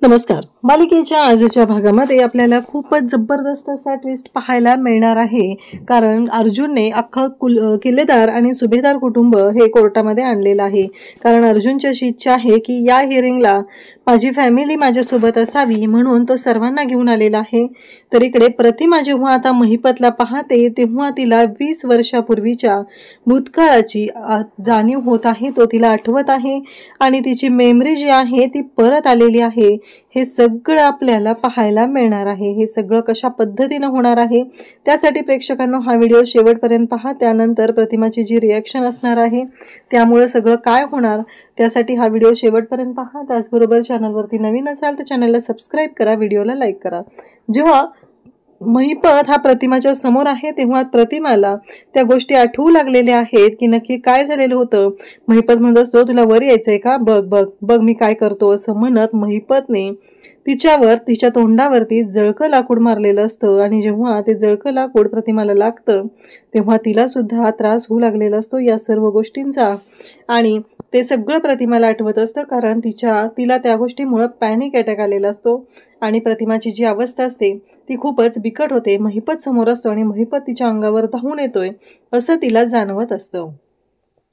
नमस्कार. मालिकेच्या आजच्या भागामध्ये आपल्याला खूपच जबरदस्त असा ट्विस्ट पाहायला मिळणार आहे. कारण अर्जुनने अख्खं किल्लेदार आणि सुभेदार कुटुंब हे कोर्टामध्ये आणलेलं आहे. कारण अर्जुनची अशी इच्छा आहे की या हिअरिंगला माझी फॅमिली माझ्यासोबत असावी, म्हणून तो सर्वांना घेऊन आलेला आहे. तर इकडे प्रतिमा जेव्हा आता महिपतला पाहते तेव्हा तिला 20 वर्षापूर्वीच्या भूतकाळाची जाणीव होत आहे. तो तिला आठवत आहे आणि तिची मेमरी जी आहे ती परत आलेली आहे. हे सगळं आपल्याला पाहायला मिळणार आहे. हे सगळं कशा पद्धतीने होणार आहे त्यासाठी प्रेक्षकांनो हा व्हिडिओ शेवटपर्यंत पहा. त्यानंतर प्रतिमाची जी रिॲक्शन असणार आहे त्यामुळे सगळं काय होणार त्यासाठी हा व्हिडिओ शेवटपर्यंत पहा. त्याचबरोबर चॅनलवरती नवीन असाल तर चॅनलला सबस्क्राईब करा, व्हिडिओला लाईक करा. जेव्हा महिपत हा प्रतिमाच्या समोर आहे तेव्हा प्रतिमाला त्या गोष्टी आठवू लागलेल्या आहेत की नक्की काय झालेलं होतं. महिपत म्हणत असतो, तुला वर यायचंय का, बघ बघ बघ मी काय करतो, असं म्हणत महिपतने तिच्या तोंडावरती जळकं लाकूड मारलेलं असतं. आणि जेव्हा ते जळकं लाकूड प्रतिमाला लागतं तेव्हा तिला सुद्धा त्रास होऊ लागलेला असतो या सर्व गोष्टींचा. आणि ते सगळं प्रतिमाला आठवत असतं कारण तिला त्या गोष्टीमुळे पॅनिक अटॅक आलेला असतो. आणि प्रतिमाची जी अवस्था असते ती खूपच बिकट होते. महिपत समोर असतो आणि महिपत तिच्या अंगावर धावून येतोय असं तिला जाणवत असतं.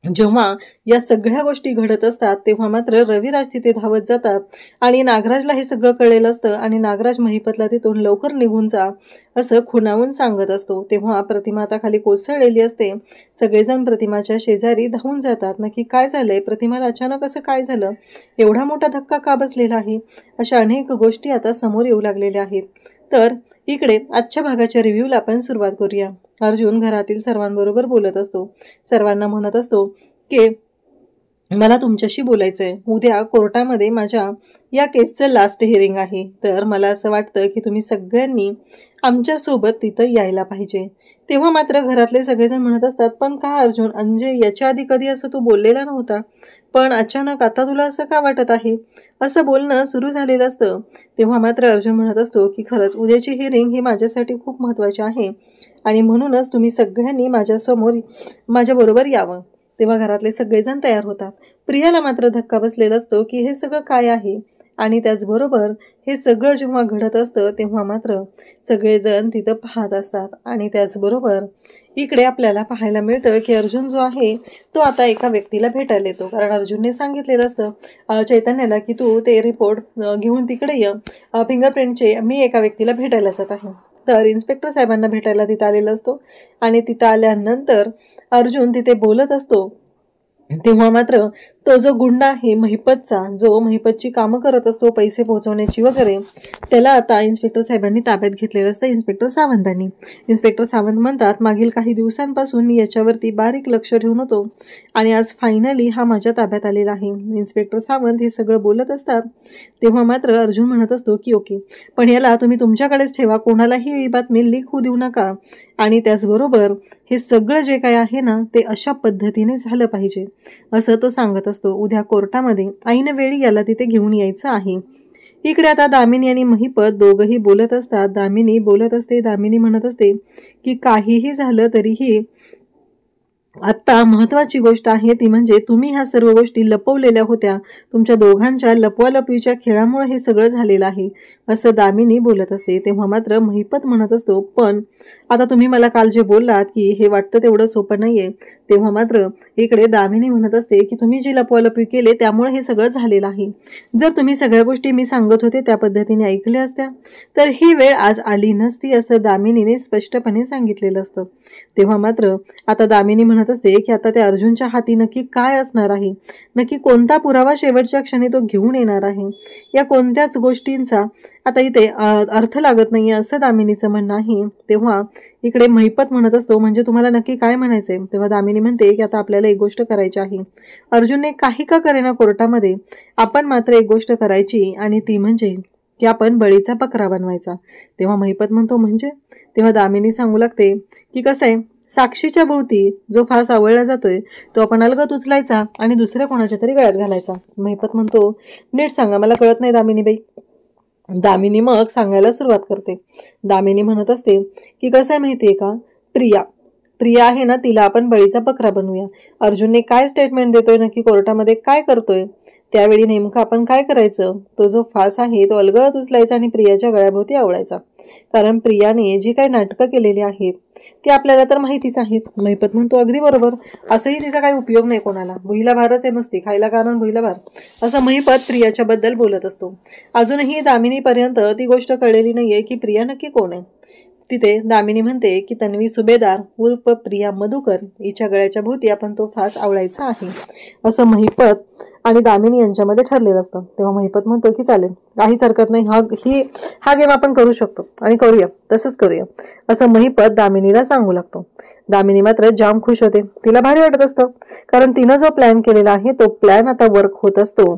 जेव्हा या सगळ्या गोष्टी घडत असतात तेव्हा मात्र रविराज तिथे धावत जातात आणि नागराजला हे सगळं कळलेलं असतं. आणि नागराज महिपतला तिथून लवकर निघून जा असं खुणावून सांगत असतो. तेव्हा प्रतिमा आता खाली कोसळलेली असते. सगळेजण प्रतिमाच्या शेजारी धावून जातात. नक्की काय झालंय, प्रतिमाला अचानक असं काय झालं, एवढा मोठा धक्का का बसलेला आहे, अशा अनेक गोष्टी आता समोर येऊ लागलेल्या आहेत. तर इकडे आजच्या भागाच्या रिव्ह्यूला आपण सुरुवात करूया. अर्जुन घरातील सर्वांबरोबर बोलत असतो. सर्वांना म्हणत असतो की मला तुमच्याशी बोलायचंय. उद्या कोर्टामध्ये माझ्या या केसचं लास्ट हिअरिंग आहे. तर मला असं वाटतं की तुम्ही सगळ्यांनी आमच्यासोबत तिथं यायला पाहिजे. तेव्हा मात्र घरातले सगळेजण म्हणत असतात, पण का अर्जुन, म्हणजे याच्या आधी कधी असं तू बोललेला नव्हता, पण अचानक आता तुला असं का वाटत आहे, असं बोलणं सुरू झालेलं असतं. तेव्हा मात्र अर्जुन म्हणत असतो की खरंच उद्याची हिअरिंग ही माझ्यासाठी खूप महत्त्वाची आहे आणि म्हणूनच तुम्ही सगळ्यांनी माझ्याबरोबर यावं. तेव्हा घरातले सगळेजण तयार होतात. प्रियाला मात्र धक्का बसलेला असतो की हे सगळं काय आहे. आणि त्याचबरोबर हे सगळं जेव्हा घडत असतं तेव्हा मात्र सगळेजण तिथं पाहत असतात. आणि त्याचबरोबर इकडे आपल्याला पाहायला मिळतं की अर्जुन जो आहे तो आता एका व्यक्तीला भेटायला येतो. कारण अर्जुनने सांगितलेलं असतं चैतन्याला की तू ते रिपोर्ट घेऊन तिकडे ये, फिंगरप्रिंटचे, मी एका व्यक्तीला भेटायला जात आहे. तर इन्स्पेक्टर साहेबांना भेटायला तिथं आलेला असतो. आणि तिथं आल्यानंतर अर्जुन तिथे बोलत असतो. तेव्हा मात्र तो जो गुंडा आहे महिपतचा, जो महिपतची कामं करत असतो पैसे पोहोचवण्याची वगैरे, त्याला आता इन्स्पेक्टर साहेबांनी ताब्यात घेतलेलं असतं, इन्स्पेक्टर सावंतांनी. इन्स्पेक्टर सावंत म्हणतात, मागील काही दिवसांपासून मी याच्यावरती बारीक लक्ष ठेवून होतो आणि आज फायनली हा माझ्या ताब्यात आलेला आहे. इन्स्पेक्टर सावंत हे सगळं बोलत असतात. तेव्हा मात्र अर्जुन म्हणत असतो की ओके, पण याला तुम्ही तुमच्याकडेच ठेवा, कोणालाही ही बातमी लीक होऊ देऊ नका. आणि त्याचबरोबर हे सगळं जे काय आहे ना ते अशा पद्धतीने झालं पाहिजे असं तो सांगत असतो. उद्या कोर्टामध्ये ऐन वेळी याला तिथे घेऊन यायचं आहे. इकडे आता दामिनी आणि महिपत दोघंही बोलत असतात. दामिनी बोलत असते, दामिनी म्हणत असते की काहीही झालं तरीही आत्ता महत्त्वाची गोष्ट आहे ती म्हणजे तुम्ही ह्या सर्व गोष्टी लपवलेल्या होत्या. तुमच्या दोघांच्या लपवालपवीच्या खेळामुळे हे सगळं झालेलं आहे असं दामिनी बोलत असते. तेव्हा मात्र महिपत म्हणत असतो, पण आता तुम्ही मला काल जे बोललात की हे वाटतं तेवढं सोपं नाहीये. तेव्हा मात्र इकडे दामिनी म्हणत असते की तुम्ही जी लपवालपवी केले त्यामुळे हे सगळं झालेलं आहे. जर तुम्ही सगळ्या गोष्टी मी सांगत होते त्या पद्धतीने ऐकल्या असत्या तर ही वेळ आज आली नसती असं दामिनीने स्पष्टपणे सांगितलेलं असतं. तेव्हा मात्र आता दामिनी म्हणत असते की आता त्या अर्जुनच्या हाती नक्की काय असणार आहे, नक्की कोणता पुरावा शेवटच्या क्षणी तो घेऊन येणार आहे, या कोणत्याच गोष्टींचा आता इथे अर्थ लागत नाहीये असं दामिनीचं म्हणणं आहे. तेव्हा इकडे महिपत म्हणत असतो, म्हणजे तुम्हाला नक्की काय म्हणायचंय. तेव्हा दामिनी म्हणते की आता आपल्याला एक गोष्ट करायची आहे. अर्जुनने काही का करेना कोर्टामध्ये, आपण मात्र एक गोष्ट करायची आणि ती म्हणजे की आपण बळीचा बकरा बनवायचा. तेव्हा महिपत म्हणतो म्हणजे. तेव्हा दामिनी सांगू लागते की कसं आहे, साक्षीच्या भोवती जो फास आवळला जातोय तो आपण अलगद उचलायचा आणि दुसऱ्या कोणाच्या तरी गळ्यात घालायचा. महिपत म्हणतो, नीट सांगा, मला कळत नाही दामिनीबाई. दामिनी मग सांगायला सुरुवात करते. दामिनी म्हणत असते की कसं आहे माहितीये का प्रिया, प्रिया आहे ना, तिला आपण बळीचा बकरा बनवूया. अर्जुनने काय स्टेटमेंट देतोय, नक्की कोर्टामध्ये काय करतोय, त्यावेळी नेमकं आपण काय करायचं? तो जो फास आहे तो अलगद उचलायचा आणि प्रियाच्या गळ्याभोवती आवळायचा. कारण प्रियाने जी काही नाटकं केलेली आहेत ती आपल्याला तर माहितीच आहेत. महिपत म्हणतो अगदी बरोबर, असंही तिचा काही उपयोग नाही कोणाला, भुईला भारच आहे नुसती, खायला कारण भुईला भार, असं महिपत प्रियाच्या बद्दल बोलत असतो. अजूनही दामिनीपर्यंत ती गोष्ट कळलेली नाहीये की प्रिया नक्की कोण आहे. तिथे दामिनी म्हणते की तन्वी सुभेदार उर्फ प्रिया मधुकर हिच्या गळ्याच्या भोवती आपण तो फास आवळायचा आहे, असं महिपत आणि दामिनी यांच्यामध्ये ठरलेलं असतं. तेव्हा महिपत म्हणतो की चालेल, काहीच हरकत नाही, हा गेम आपण करू शकतो आणि करूया, तसंच करूया, असं महिपत दामिनीला सांगू लागतो. दामिनी मात्र जाम खुश होते, तिला भारी वाटत असतं, कारण तिनं जो प्लॅन केलेला आहे तो प्लॅन आता वर्क होत असतो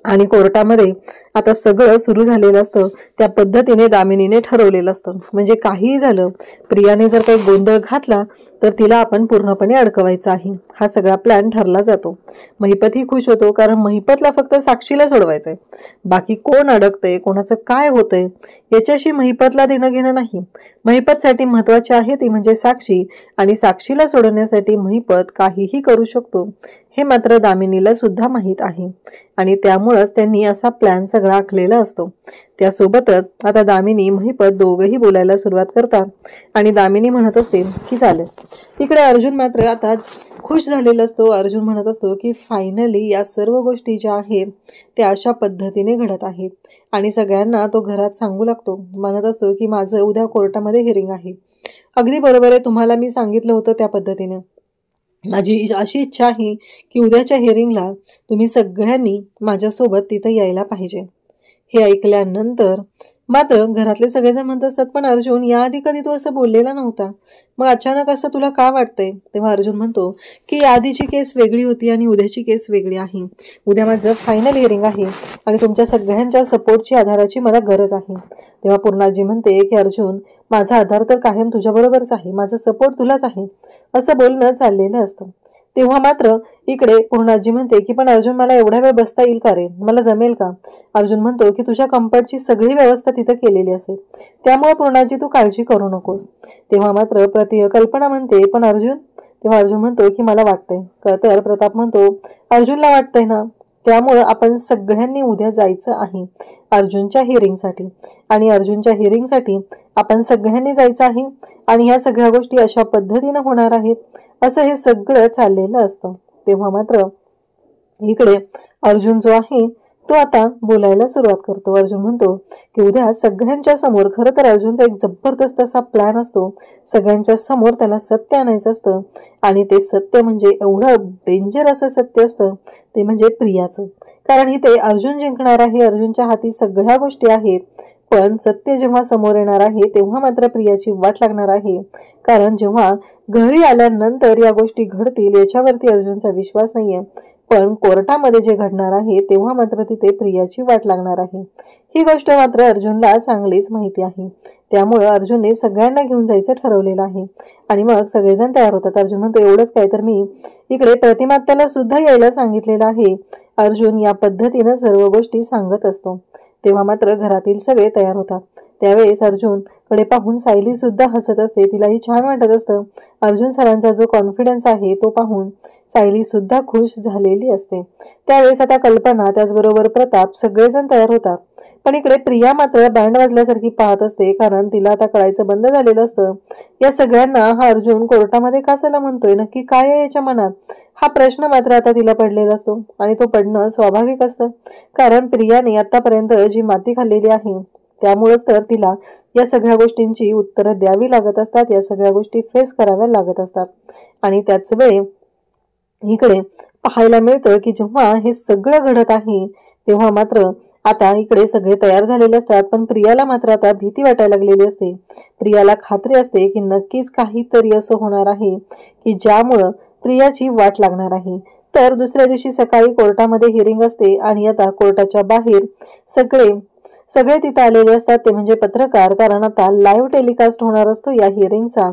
आणि कोर्टामध्ये आता सगळं सुरू झालेलं असतं. त्या पद्धतीने दामिनीने ठरवलेलं असतं. म्हणजे काहीही झालं, प्रियाने जर काही गोंधळ घातला तर तिला आपण पूर्णपणे अडकवायचं आहे, हा सगळा प्लॅन ठरला जातो. महिपतही खुश होतो, कारण महिपतला फक्त साक्षीला सोडवायचंय. बाकी कोण अडकतंय, कोणाचं काय होतंय याच्याशी महिपतला देणं घेणं नाही. महिपतसाठी महत्वाचे आहे ती म्हणजे साक्षी, आणि साक्षीला सोडवण्यासाठी महिपत काहीही करू शकतो हे मात्र दामिनीला सुद्धा माहीत आहे. आणि त्यामुळंच त्यांनी असा प्लॅन सगळा आखलेला असतो. त्यासोबतच आता दामिनी महिपत दोघंही बोलायला सुरुवात करतात आणि दामिनी म्हणत असते की चालेल. तिकडे अर्जुन मात्र आता खुश झालेला असतो. अर्जुन म्हणत असतो की फायनली या सर्व गोष्टी ज्या आहेत त्या अशा पद्धतीने घडत आहेत आणि सगळ्यांना तो घरात सांगू लागतो. म्हणत असतो की माझं उद्या कोर्टामध्ये हिअरिंग आहे. अगदी बरोबर आहे, तुम्हाला मी सांगितलं होतं त्या पद्धतीने. माझी अशी इच्छा आहे की उद्याच्या हिअरिंगला तुम्ही सगळ्यांनी माझ्यासोबत तिथं यायला पाहिजे. हे ऐकल्यानंतर मात्र घरातले सगळेजण म्हणत असतात, पण अर्जुन याआधी कधी तू असं बोललेला नव्हता, मग अचानक असं तुला का वाटतंय? तेव्हा अर्जुन म्हणतो की आधीची केस वेगळी होती आणि उद्याची केस वेगळी आहे. उद्या माझं फायनल हिअरिंग आहे आणि तुमच्या सगळ्यांच्या सपोर्टची, आधाराची मला गरज आहे. तेव्हा पूर्णाजी म्हणते की अर्जुन, माझा आधार तर कायम तुझ्याबरोबरच आहे, माझा सपोर्ट तुलाच आहे, असं बोलणं चाललेलं असतं. तेव्हा मात्र इकडे पूर्णाजी म्हणते की पण अर्जुन, मला एवढा वेळ बसता येईल का रे, मला जमेल का? अर्जुन म्हणतो की तुझ्या कम्फर्टची सगळी व्यवस्था तिथं केलेली असेल, त्यामुळे पूर्णाजी तू काळजी करू नकोस. तेव्हा मात्र कल्पना म्हणते पण अर्जुन, तेव्हा अर्जुन म्हणतो की मला वाटतंय. तर प्रताप म्हणतो अर्जुनला वाटतंय ना, त्यामुळं आपण सगळ्यांनी उद्या जायचं आहे अर्जुनच्या हिअरिंगसाठी, आणि अर्जुनच्या हिअरिंगसाठी आपण सगळ्यांनी जायचं आहे आणि ह्या सगळ्या गोष्टी अशा पद्धतीनं होणार आहेत, असं हे सगळं चाललेलं असतं. तेव्हा मात्र इकडे अर्जुन जो आहे तो आता बोलायला सुरुवात करतो. अर्जुन म्हणतो की उद्या सगळ्यांच्या समोर, खरं तर अर्जुनचा एक जबरदस्त असा प्लॅन असतो, सगळ्यांच्या समोर त्याला सत्य आणायचं असतं आणि ते सत्य म्हणजे एवढं डेंजर असं सत्य असतं ते म्हणजे प्रियाचं. कारण इथे अर्जुन जिंकणार आहे, अर्जुनच्या हाती सगळ्या गोष्टी आहेत, पण सत्य जेव्हा समोर येणार आहे तेव्हा मात्र प्रियाची वाट लागणार आहे. कारण जेव्हा घरी आल्यानंतर या गोष्टी घडतील याच्यावरती अर्जुनचा विश्वास नाहीये, पण कोर्टामध्ये जे घडणार आहे तेव्हा मात्र तिथे प्रियाची वाट लागणार आहे. ही गोष्ट मात्र अर्जुनला चांगलीच माहिती आहे. त्यामुळं अर्जुनने सगळ्यांना घेऊन जायचं ठरवलेलं आहे आणि मग सगळेजण तयार होतात. अर्जुन म्हणतो एवढंच काय, तर मी इकडे प्रतिमात्याला सुद्धा यायला सांगितलेलं आहे. अर्जुन या पद्धतीनं सर्व गोष्टी सांगत असतो. तेव्हा मात्र घरातील सगळे तयार होतात. त्यावेळेस अर्जुन कडे पाहून सायली सुद्धा हसत असते, तिलाही छान वाटत असतं. अर्जुन सरांचा जो कॉन्फिडन्स आहे तो पाहून सायली सुद्धा खुश झालेली असते. त्यावेळेस आता कल्पना, त्याचबरोबर प्रताप सगळेजण तयार होतात. पण इकडे प्रिया मात्र बँड वाजल्यासारखी पाहत असते, कारण तिला आता कळायचं बंद झालेलं असतं या सगळ्यांना हा अर्जुन कोर्टामध्ये का चला म्हणतोय, नक्की काय आहे याच्या मनात, हा प्रश्न मात्र आता तिला पडलेला असतो. आणि तो पडणं स्वाभाविक असतं, कारण प्रियाने आतापर्यंत जी माती खाल्लेली आहे त्यामुळेच तर तिला या सगळ्या गोष्टींची उत्तरं द्यावी लागत असतात, या सगळ्या गोष्टी फेस कराव्या लागत असतात. आणि त्याच वेळी इकडे पाहायला मिळतं की जेव्हा हे सगळं घडत आहे तेव्हा मात्र आता इकडे सगळे तयार झालेले असतात, पण प्रियाला मात्र आता भीती वाटायला लागलेली असते. प्रियाला खात्री असते की नक्कीच काहीतरी असं होणार आहे की ज्यामुळं प्रियाची वाट लागणार आहे. तर दुसऱ्या दिवशी सकाळी कोर्टामध्ये हिअरिंग असते आणि आता कोर्टाच्या बाहेर सगळे तिथे आलेले असतात, ते म्हणजे पत्रकार, कारण आता लाईव्ह टेलिकास्ट होणार असतो या हिअरिंगचा,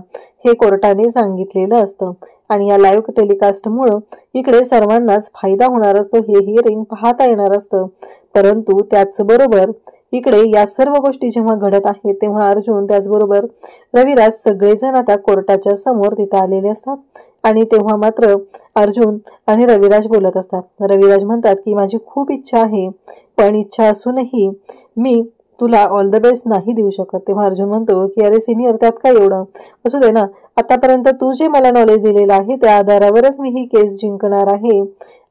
हे कोर्टाने सांगितलेलं असतं. आणि या लाईव्ह टेलिकास्टमुळं इकडे सर्वांनाच फायदा होणार असतो, हे हिअरिंग पाहता येणार असतं. परंतु त्याचबरोबर इकडे या सर्व गोष्टी जेव्हा घडत आहेत तेव्हा अर्जुन त्याचबरोबर रविराज सगळेजण आता कोर्टाच्या समोर तिथे आलेले असतात. आणि तेव्हा मात्र अर्जुन आणि रविराज बोलत असतात. रविराज म्हणतात की माझी खूप इच्छा आहे, पण इच्छा असूनही मी तुला ऑल द बेस्ट नाही देऊ शकत. तेव्हा अर्जुन म्हणतो की अरे सिनियर, त्यात काय एवढं, असू दे ना, आतापर्यंत तू जे मला नॉलेज दिलेलं आहे त्या आधारावरच मी ही केस जिंकणार आहे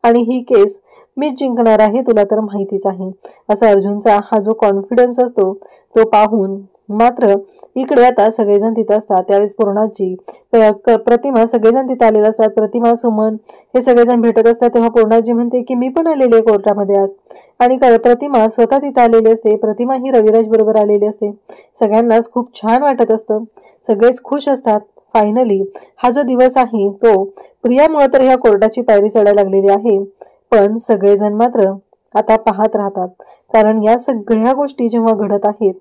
आणि ही केस मीच जिंकणार आहे, तुला तर माहितीच आहे. असा अर्जुनचा हा जो कॉन्फिडन्स असतो तो पाहून मात्र इकडे आता सगळेजण तिथं असतात. त्यावेळेस पूर्णाजी, प्रतिमा सगळेजण तिथं आलेले असतात. प्रतिमा, सुमन हे सगळेजण भेटत असतात. तेव्हा पूर्णाजी म्हणते की मी पण आलेली आहे कोर्टामध्ये आज. आणि प्रतिमा स्वतः तिथं आलेली असते. प्रतिमा ही रविराज बरोबर आलेली असते. सगळ्यांनाच खूप छान वाटत असतं, सगळेच खुश असतात. फायनली हा जो दिवस आहे तो प्रियामुळे तर ह्या कोर्टाची पायरी चढायला लागलेली आहे. पण सगळेजण मात्र आता पाहत राहतात, कारण या सगळ्या गोष्टी जेव्हा घडत आहेत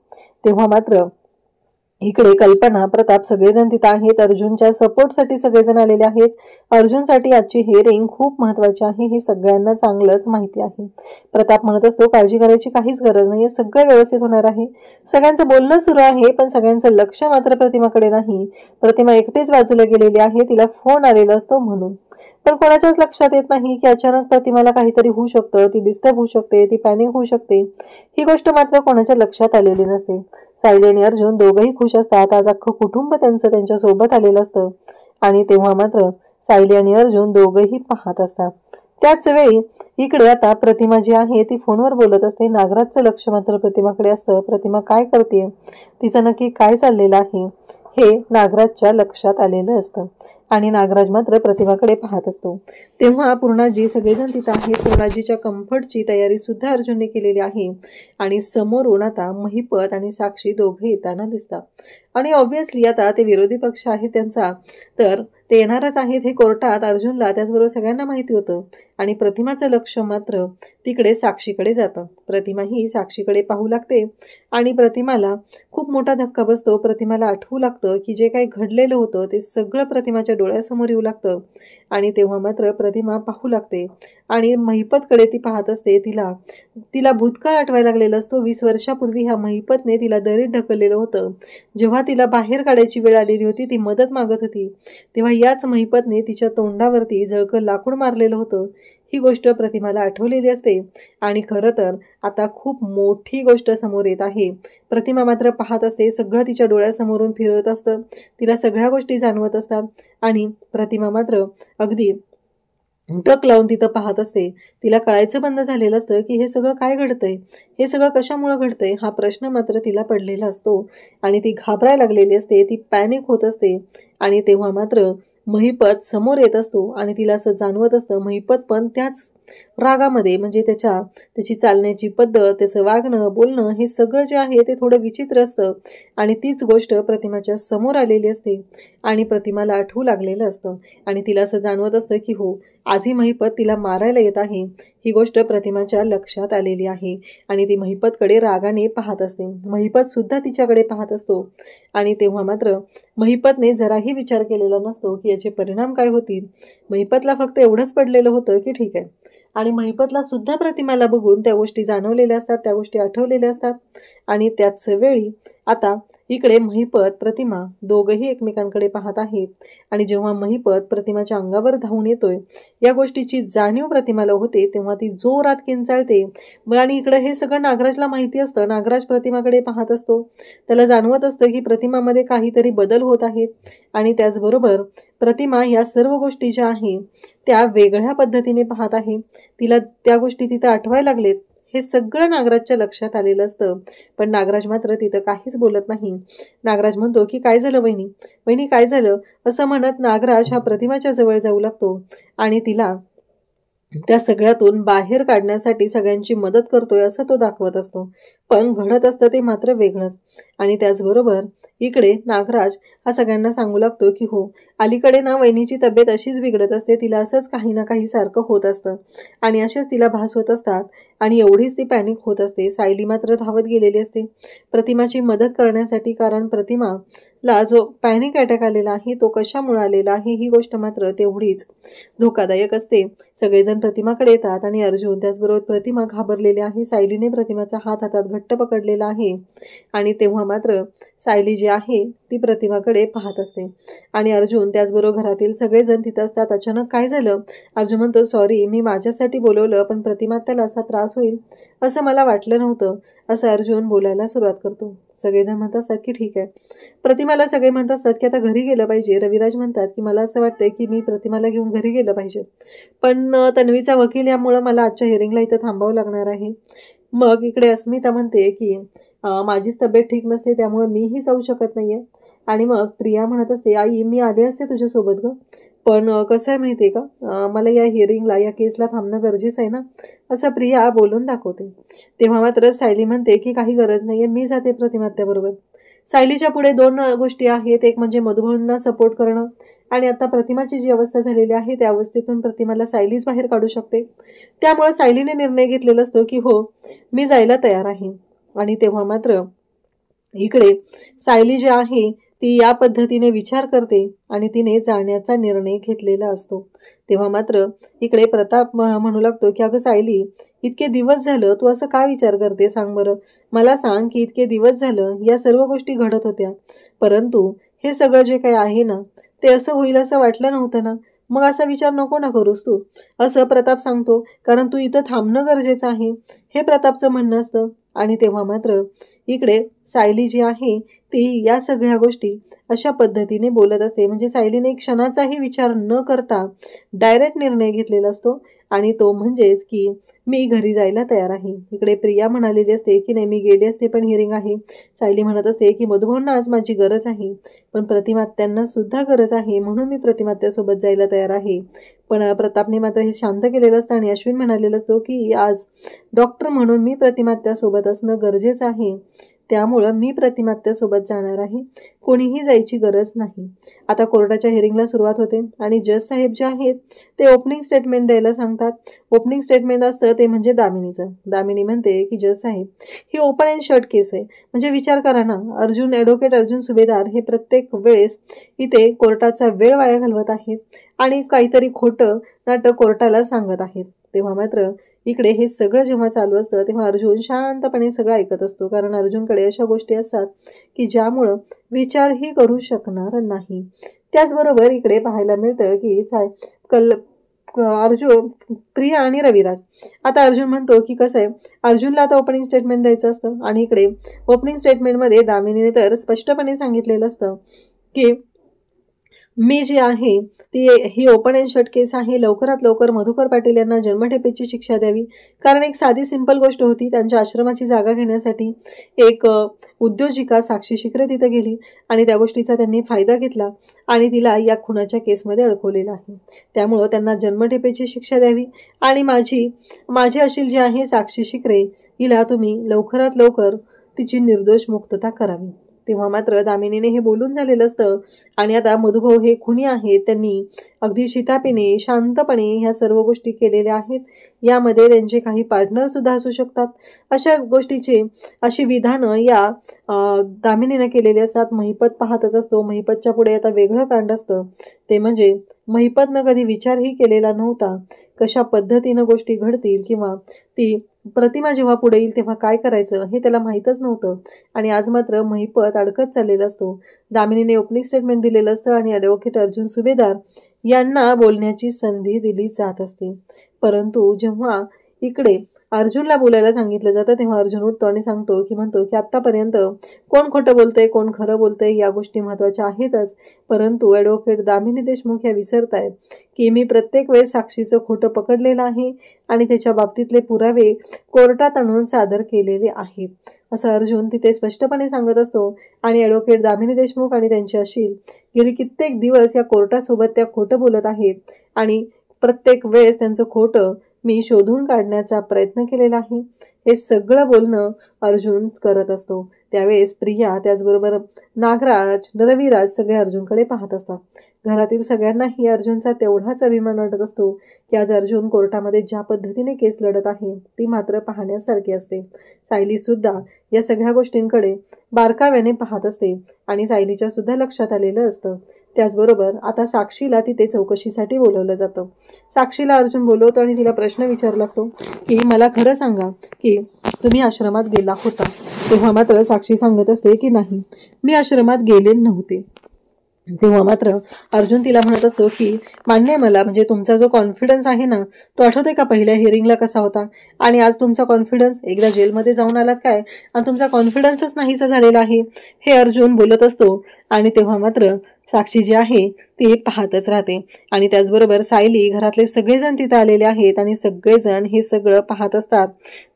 तेव्हा मात्र इकडे कल्पना, प्रताप सगळेजण तिथं आहेत. अर्जुनच्या सपोर्टसाठी सगळेजण आलेले आहेत. अर्जुनसाठी आजची हे रिंग खूप महत्वाची आहे हे सगळ्यांना चांगलंच माहिती आहे. प्रताप म्हणत असतो काळजी करायची काहीच गरज नाही, सगळं व्यवस्थित होणार आहे. सगळ्यांचं बोलणं सुरू आहे, पण सगळ्यांचं लक्ष मात्र प्रतिमाकडे नाही. प्रतिमा एकटीच बाजूला गेलेली आहे, तिला फोन आलेला असतो म्हणून. पण कोणाच्याच लक्षात येत नाही की अचानक प्रतिमाला काहीतरी होऊ शकतं, ती डिस्टर्ब होऊ शकते, ती पॅनिक होऊ शकते. ही गोष्ट मात्र कोणाच्या लक्षात आलेली नसते. सायली आणि अर्जुन दोघंही खुश असतात. आज अख्खं कुटुंब त्यांच्या सोबत आलेलं असतं. आणि तेव्हा मात्र सायली आणि अर्जुन दोघंही पाहत असतात. त्याच वेळी इकडे आता प्रतिमा जी आहे ती फोनवर बोलत असते. नागराजचं लक्ष मात्र प्रतिमाकडे असतं. प्रतिमा काय करते, तिचं नक्की काय चाललेलं आहे हे नागराजच्या लक्षात आलेलं असतं. आणि नागराज मात्र प्रतिमाकडे पाहत असतो. तेव्हा पूर्णाजी सगळेजण तिथं आहेत. पूर्णाजीच्या कम्फर्टची तयारी सुद्धा अर्जुनने केलेली आहे. आणि समोरून आता महिपत आणि साक्षी दोघे येताना दिसतात. आणि ऑब्व्हियसली आता ते विरोधी पक्ष आहे त्यांचा, तर ते येणारच आहेत हे कोर्टात अर्जुनला त्याचबरोबर सगळ्यांना माहिती होतं. आणि प्रतिमाचं लक्ष मात्र तिकडे साक्षीकडे जातं. प्रतिमा ही साक्षीकडे पाहू लागते आणि प्रतिमाला खूप मोठा धक्का बसतो. प्रतिमाला आठवू लागतं की जे काही घडलेलं होतं ते सगळं प्रतिमाच्या डोळ्यासमोर येऊ लागतं. आणि तेव्हा मात्र प्रतिमा पाहू लागते आणि महिपतकडे ती पाहत असते. तिला भूतकाळ आठवायला लागलेला असतो. 20 वर्षापूर्वी ह्या महिपतने तिला दरीत ढकललेलं होतं. जेव्हा तिला बाहेर काढायची वेळ आलेली होती, ती मदत मागत होती, तेव्हा याच महिपतने तिच्या तोंडावरती जळकं लाकूड मारलेलं होतं. ही गोष्ट प्रतिमाला आठवलेली असते. आणि खरं तर आता खूप मोठी गोष्ट समोर येत आहे. प्रतिमा मात्र पाहत असते, सगळं तिच्या डोळ्यासमोरून फिरत असतं, तिला सगळ्या गोष्टी जाणवत असतात. आणि प्रतिमा मात्र अगदी टक लावून तिथं पाहत असते. तिला कळायचं बंद झालेलं असतं की हे सगळं काय घडतंय, हे सगळं कशामुळे घडतंय, हा प्रश्न मात्र तिला पडलेला असतो. आणि ती घाबरायला लागलेली असते, ती पॅनिक होत असते. आणि तेव्हा मात्र महिपत समोर येत असतो आणि तिला असं जाणवत असतं महिपत पण त्याच रागामध्ये, म्हणजे त्याची चालण्याची पद्धत, त्याचं वागणं बोलणं हे सगळं जे आहे ते थोडं विचित्र असतं. आणि तीच गोष्ट प्रतिमाच्या समोर आलेली असते आणि प्रतिमाला आठवू लागलेलं असतं. आणि तिला असं जाणवत असतं की हो, आजही महिपत तिला मारायला येत आहे. ही गोष्ट प्रतिमाच्या लक्षात आलेली आहे आणि ती महिपतकडे रागाने पाहत असते. महिपत सुद्धा तिच्याकडे पाहत असतो. आणि तेव्हा मात्र महिपतने जराही विचार केलेला नसतो की याचे परिणाम काय होतील. महिपतला फक्त एवढंच पडलेलं होतं की ठीक आहे. आणि महिपतला सुद्धा प्रतिमाला बघून त्या गोष्टी जाणवलेल्या असतात, त्या गोष्टी आठवलेल्या असतात. आणि त्याच वेळी आता इकडे महिपत प्रतिमा दोघंही एकमेकांकडे पाहत आहेत. आणि जेव्हा महिपत प्रतिमाच्या अंगावर धावून येतोय या गोष्टीची जाणीव प्रतिमाला होते, तेव्हा ती जोरात किंचाळते. आणि इकडे हे सगळं नागराजला माहिती असतं. नागराज प्रतिमाकडे पाहत असतो. त्याला जाणवत असतं की प्रतिमामध्ये काहीतरी बदल होत आहेत. आणि त्याचबरोबर प्रतिमा या सर्व गोष्टी ज्या आहेत त्या वेगळ्या पद्धतीने पाहत आहे. तिला त्या गोष्टी तिथं आठवायला लागलेत. हे सगळं नागराजच्या लक्षात आलेलं असतं. पण नागराज मात्र तिथं काहीच बोलत नाही. नागराज म्हणतो की काय झालं वहिनी, वहिनी काय झालं, असं म्हणत नागराज हा प्रतिमाच्या जवळ जाऊ लागतो आणि तिला त्या सगळ्यातून बाहेर काढण्यासाठी सगळ्यांची मदत करतोय असं तो दाखवत असतो. पण घडत असतं ते मात्र वेगळंच. आणि त्याचबरोबर इकडे नागराज हा सगळ्यांना सांगू लागतो की हो, अलीकडे ना वहिनीची तब्येत अशीच बिघडत असते, तिला असंच काही ना काही सारखं होत असतं आणि असेच तिला भास होत असतात आणि एवढीच ती पॅनिक होत असते. सायली मात्र धावत गेलेली असते प्रतिमाची मदत करण्यासाठी, कारण प्रतिमा ला जो पॅनिक अटॅक आलेला आहे तो कशामुळे आलेला आहे ही गोष्ट मात्र तेवढीच धोकादायक असते. सगळेजण प्रतिमाकडे येतात आणि अर्जुन त्याचबरोबर प्रतिमा घाबरलेली आहे. सायलीने प्रतिमाचा हात हातात घट्ट पकडलेला आहे आणि तेव्हा मात्र सायली जी आहे ती प्रतिमाकडे पाहत असते आणि अर्जुन त्याचबरोबर घरातील सगळेजण तिथं असतात. अचानक काय झालं? अर्जुन म्हणतो, सॉरी, मी माझ्यासाठी बोलवलं, पण प्रतिमा त्याला असा त्रास होईल असं मला वाटलं नव्हतं, असं अर्जुन बोलायला सुरुवात करतो. सगळेजण म्हणत असतात की ठीक आहे. प्रतिमाला सगळे म्हणत असतात की आता घरी गेलं पाहिजे. रविराज म्हणतात की मला असं वाटतंय की मी प्रतिमाला घेऊन घरी गेलं पाहिजे, पण तन्वीचा वकील यामुळं मला आजच्या हिअरिंगला इथं थांबावं लागणार आहे. मग इकडे अस्मिता म्हणते की माझीच तब्येत ठीक नसते त्यामुळे मीही जाऊ शकत नाहीये. आणि मग प्रिया म्हणत असते, आई मी आले असते तुझ्यासोबत ग, पण कसं आहे माहिती आहे का, मला या हिअरिंगला या केसला थांबणं गरजेचं आहे ना, असं प्रिया बोलून दाखवते. तेव्हा मात्र सायली म्हणते की काही गरज नाहीये, मी जाते प्रतिमात्याबरोबर. सायलीच्या पुढे दोन गोष्टी आहेत, एक म्हणजे मधुभाऊंना सपोर्ट करणं आणि आता प्रतिमाची जी अवस्था झालेली आहे त्या अवस्थेतून प्रतिमाला सायलीच बाहेर काढू शकते. त्यामुळे सायलीने निर्णय घेतलेला असतो की हो, मी जायला तयार आहे. आणि तेव्हा मात्र इकडे सायली जी आहे ती या पद्धतीने विचार करते आणि तिने जाण्याचा निर्णय घेतलेला असतो. तेव्हा मात्र इकडे प्रताप म्हणू लागतो की अगं सायली, इतके दिवस झालं तू असं का विचार करते सांग बरं. मला सांग की इतके दिवस झालं या सर्व गोष्टी घडत होत्या, परंतु हे सगळं जे काही आहे ना ते असं होईल असं वाटलं नव्हतं ना, मग असा विचार नको ना करूस तू, असं प्रताप सांगतो. कारण तू इथं थांबणं गरजेचं आहे हे प्रतापचं म्हणणं असतं. आणि तेव्हा मात्र इकडे सायली जी आहे ती या सगळ्या गोष्टी अशा पद्धतीने बोलत असते. म्हणजे सायलीने क्षणाचाही विचार न करता डायरेक्ट निर्णय घेतलेला असतो आणि तो म्हणजेच की मी घरी जायला तयार आहे. इकडे प्रिया म्हणालेली असते की नाही मी गेली असते पण हिअरिंग आहे. सायली म्हणत असते की मधुभाऊंना आज माझी गरज आहे, पण प्रतिमात्यांना सुद्धा गरज आहे, म्हणून मी प्रतिमात्यासोबत जायला तयार आहे. पण प्रतापने मात्र हे शांत केलेलं असतं आणि अश्विन म्हणालेलं असतो की आज डॉक्टर म्हणून मी प्रतिमात्यासोबत असणं गरजेचं आहे, त्यामुळं मी प्रतिमात्यासोबत जाणार आहे, कोणीही जायची गरज नाही. आता कोर्टाच्या हिअरिंगला सुरुवात होते आणि जज साहेब जे आहेत ते ओपनिंग स्टेटमेंट द्यायला सांगतात. ओपनिंग स्टेटमेंट असतं ते म्हणजे दामिनीचं. दामिनी म्हणते की जज साहेब, ही ओपन अँड शट केस आहे. म्हणजे विचार करा ना, ॲडव्होकेट अर्जुन सुभेदार हे प्रत्येक वेळेस इथे कोर्टाचा वेळ वाया घालवत आहेत आणि काहीतरी खोटं नाटक कोर्टाला सांगत आहेत. तेव्हा मात्र इकडे हे सगळं जेव्हा चालू असतं तेव्हा अर्जुन शांतपणे सगळं ऐकत असतो. कारण अर्जुनकडे अशा गोष्टी असतात की ज्यामुळं विचारही करू शकणार नाही. त्याचबरोबर इकडे पाहायला मिळतं की अर्जुन, प्रिया आणि रविराज. आता अर्जुन म्हणतो की कसं आहे, अर्जुनला आता ओपनिंग स्टेटमेंट द्यायचं असतं आणि इकडे ओपनिंग स्टेटमेंटमध्ये दामिनीने तर स्पष्टपणे सांगितलेलं असतं की मी जी आहे ती ही ओपन अँड शट केस आहे, लवकरात लवकर मधुकर पाटील यांना जन्मठेपेची शिक्षा द्यावी. कारण एक साधी सिंपल गोष्ट होती, त्यांच्या आश्रमाची जागा घेण्यासाठी एक उद्योजिका साक्षी शिकरे तिथे गेली आणि त्या गोष्टीचा त्यांनी फायदा घेतला आणि तिला या खुनाच्या केसमध्ये अडकवलेलं आहे. त्यामुळं त्यांना जन्मठेपेची शिक्षा द्यावी आणि माझी अशील जी आहे साक्षी शिकरे हिला तुम्ही लवकरात लवकर तिची निर्दोष मुक्तता करावी. तेव्हा मात्र दामिनीने हे बोलून झालेलं असतं आणि आता मधुभाऊ हे खुनी आहेत, त्यांनी अगदी शितापीने शांतपणे ह्या सर्व गोष्टी केलेल्या आहेत. यामध्ये त्यांचे काही पार्टनर सुद्धा असू शकतात. अशा गोष्टीचे अशी विधानं या दामिनीने केलेली असतात. महिपत पाहतच असतो. महिपतच्या पुढे आता वेगळं कांड असतं, ते म्हणजे महिपतनं कधी विचारही केलेला नव्हता कशा पद्धतीनं गोष्टी घडतील किंवा ती प्रतिमा जेव्हा पुढे येईल तेव्हा काय करायचं हे त्याला माहीतच नव्हतं. आणि आज मात्र महिपत अडकत चाललेला असतो. दामिनीने ओपनिंग स्टेटमेंट दिलेलं असतं आणि ॲडव्होकेट अर्जुन सुभेदार यांना बोलण्याची संधी दिली जात असते. परंतु जेव्हा इकडे अर्जुनला बोलायला सांगितलं जातं तेव्हा अर्जुन उठतो आणि म्हणतो की आत्तापर्यंत कोण खोटं बोलतंय कोण खरं बोलतंय या गोष्टी महत्त्वाच्या आहेतच, परंतु ॲडव्होकेट दामिनी देशमुख या विसरतायत की मी प्रत्येक वेळेस साक्षीचं खोटं पकडलेलं आहे आणि त्याच्या बाबतीतले पुरावे कोर्टात आणून सादर केलेले आहेत, असं अर्जुन तिथे स्पष्टपणे सांगत असतो. आणि ॲडव्होकेट दामिनी देशमुख आणि त्यांची अशील गेली कित्येक दिवस या कोर्टासोबत त्या खोटं बोलत आहेत आणि प्रत्येक वेळेस त्यांचं खोटं मी शोधून काढण्याचा प्रयत्न केलेला आहे. हे सगळं बोलणं अर्जुन करत असतो. त्यावेळेस प्रिया त्याचबरोबर नागराज, रविराज सगळे अर्जुनकडे पाहत असतात. घरातील सगळ्यांनाही अर्जुनचा तेवढाच अभिमान वाटत असतो की आज अर्जुन कोर्टामध्ये ज्या पद्धतीने केस लढत आहे ती मात्र पाहण्यासारखी असते. सायली सुद्धा या सगळ्या गोष्टींकडे बारकाव्याने पाहत असते आणि सायलीच्या सुद्धा लक्षात आलेलं असतं. त्याचबरोबर आता साक्षीला तिथे चौकशीसाठी बोलवलं जातं. साक्षीला अर्जुन बोलवतो आणि तिला प्रश्न विचारू लागतो की मला खरं सांगा की तुम्ही आश्रमात गेला होता. तेव्हा मात्र साक्षी सांगत असते की नाही, मी आश्रमात गेले नव्हते. तेव्हा मात्र अर्जुन तिला म्हणत असतो की मान्य मला, म्हणजे तुमचा जो कॉन्फिडन्स आहे ना तो आठवते का पहिल्या हिअरिंगला कसा होता, आणि आज तुमचा कॉन्फिडन्स, एकदा जेलमध्ये जाऊन आलात काय आणि तुमचा कॉन्फिडन्सच नाहीसा झालेला आहे, हे अर्जुन बोलत असतो. आणि तेव्हा मात्र साक्षी जी आहे ती पाहतच राहते. आणि त्याचबरोबर सायली, घरातले सगळेजण तिथे आलेले आहेत आणि सगळेजण हे सगळं पाहत असतात.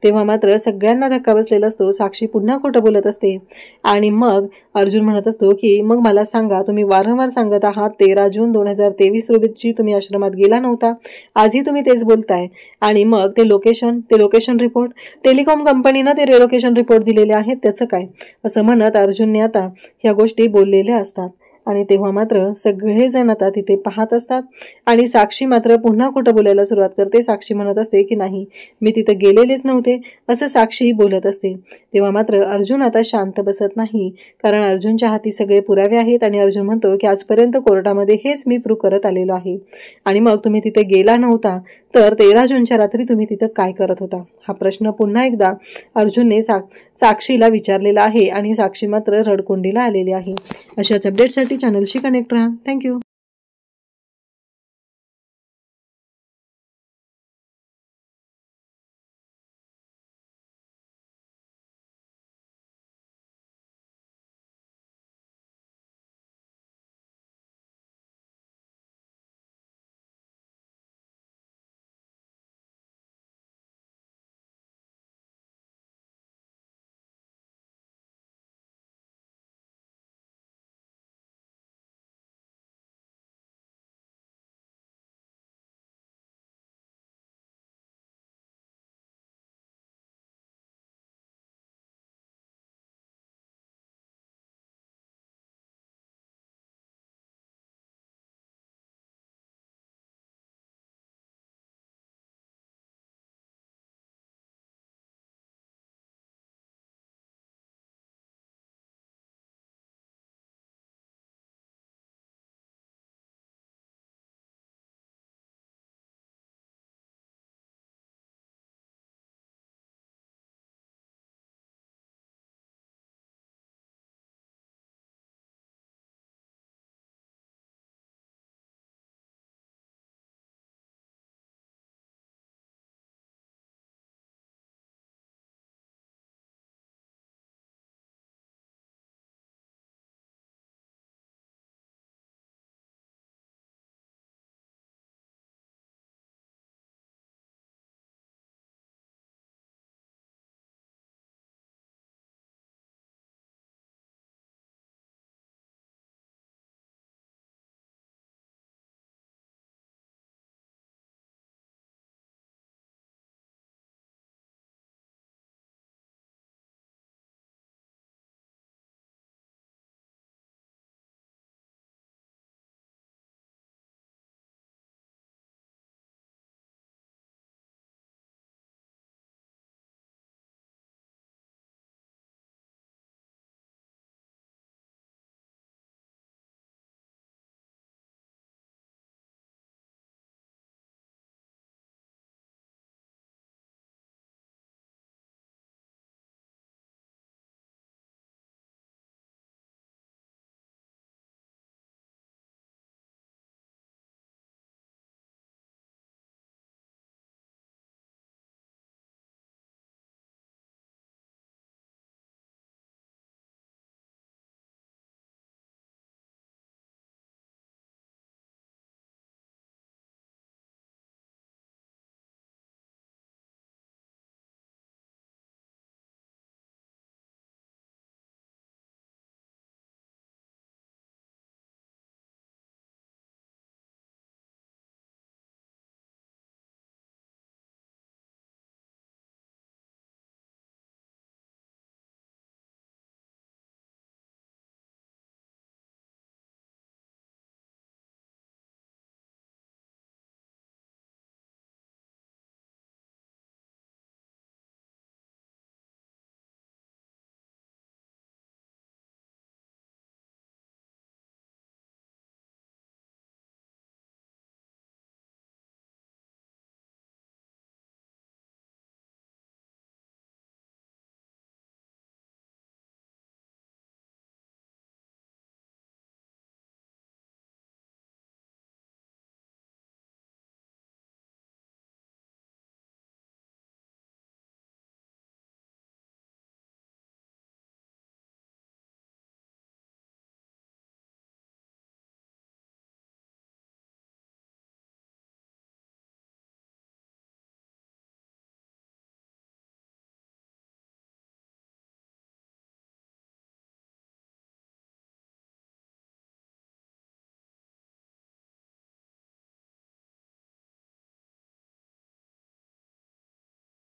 तेव्हा मात्र सगळ्यांना धक्का बसलेला असतो. साक्षी पुन्हा खोटं बोलत असते आणि मग अर्जुन म्हणत असतो की मग मला सांगा, तुम्ही वारंवार सांगत आहात 13 जून 2023 रोजी तुम्ही आश्रमात गेला नव्हता, आजही तुम्ही तेच बोलताय. आणि मग ते लोकेशन रिपोर्ट, टेलिकॉम कंपनीनं ते रिलोकेशन रिपोर्ट दिलेले आहेत, त्याचं काय, असं म्हणत अर्जुनने आता ह्या गोष्टी बोललेल्या असतात. आणि तेव्हा मात्र सगळेजण आता तिथे पाहत असतात आणि साक्षी मात्र पुन्हा खोटं बोलायला सुरुवात करते. साक्षी म्हणत असते की नाही, मी तिथे गेलेलेच नव्हते, असं साक्षी बोलत असते. तेव्हा मात्र अर्जुन आता शांत बसत नाही, कारण अर्जुनच्या हाती सगळे पुरावे आहेत आणि अर्जुन म्हणतो की आजपर्यंत कोर्टामध्ये हेच मी प्रूव्ह करत आलेलो आहे. आणि मग तुम्ही तिथे गेला नव्हता तर 13 जूनच्या रात्री तुम्ही तिथं काय करत होता, हा प्रश्न पुन्हा एकदा अर्जुनने साक्षीला विचारलेला आहे आणि साक्षी मात्र रडकुंडीला आलेली आहे. अशाच अपडेटसाठी चॅनलशी कनेक्ट राहा. थँक्यू.